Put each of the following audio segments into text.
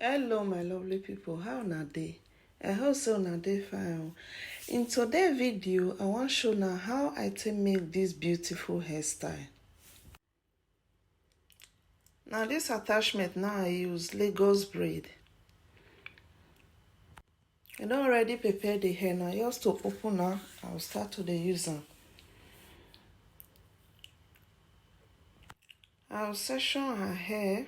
Hello my lovely people, how una dey? I hope so una dey fine. In today's video, I wan show now how I take make this beautiful hairstyle. Now this attachment now I use Lagos braid. I don already prepare the hair now, just to open now, I'll start to use them. I'll section her hair.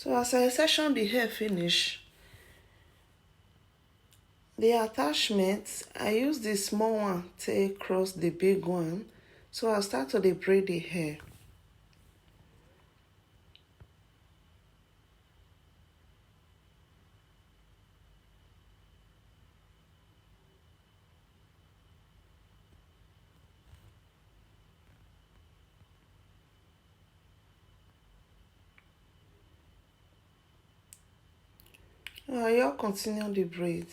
So as I section the hair finish, the attachment, I use the small one to cross the big one. So I'll start to braid the hair. I'll continue the braid.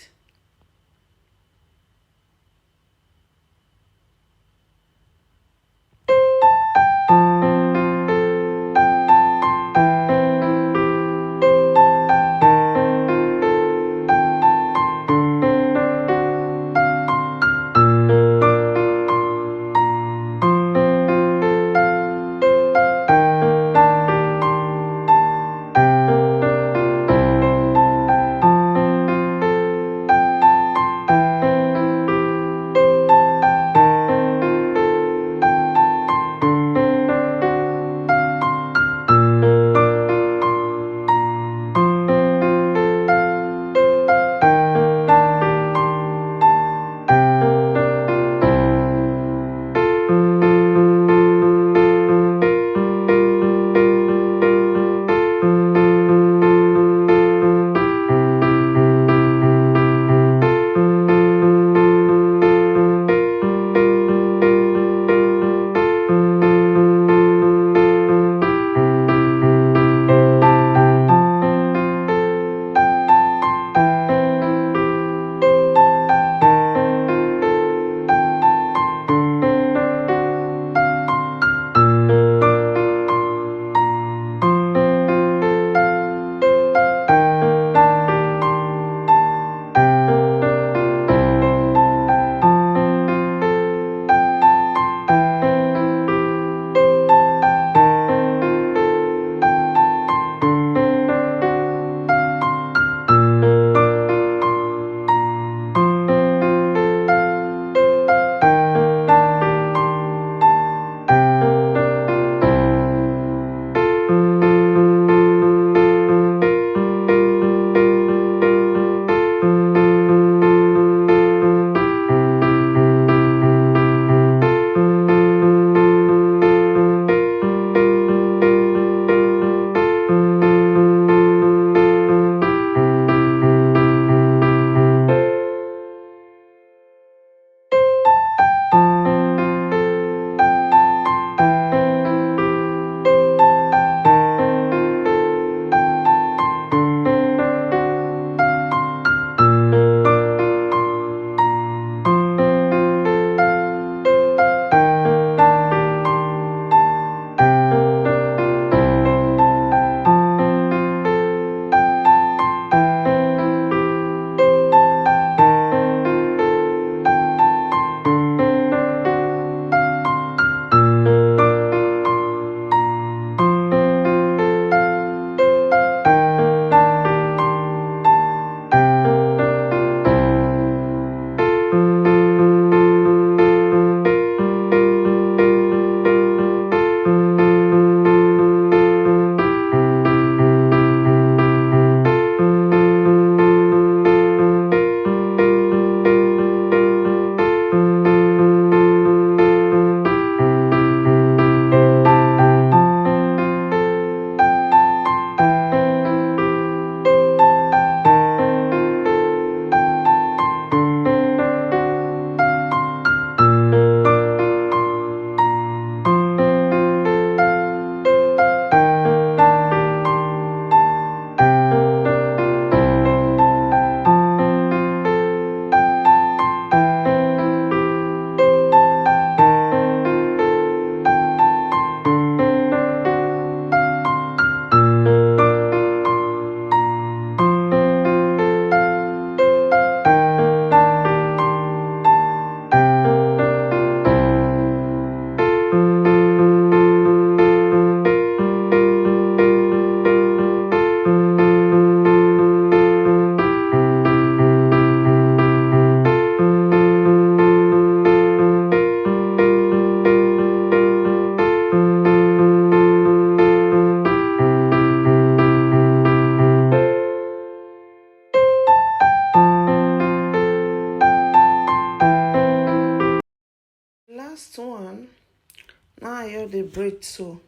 Now I hear the braid so.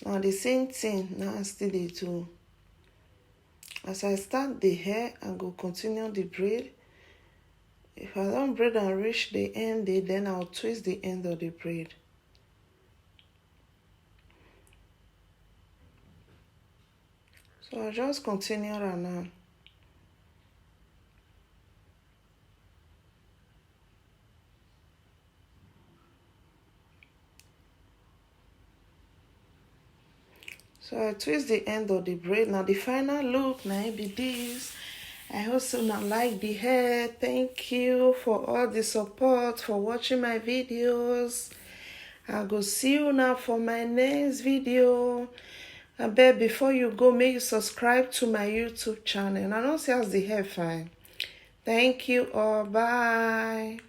Now the same thing now I still dey do. As I start the hair, I go continue the braid. If I don't braid and reach the end, then I'll twist the end of the braid. So I just continue around. So I twist the end of the braid. Now the final look now be this. I also now like the hair. Thank you for all the support, for watching my videos. I'll go see you now for my next video. I bet before you go, make you subscribe to my YouTube channel. And I don't see as the hair fine. Thank you all. Bye.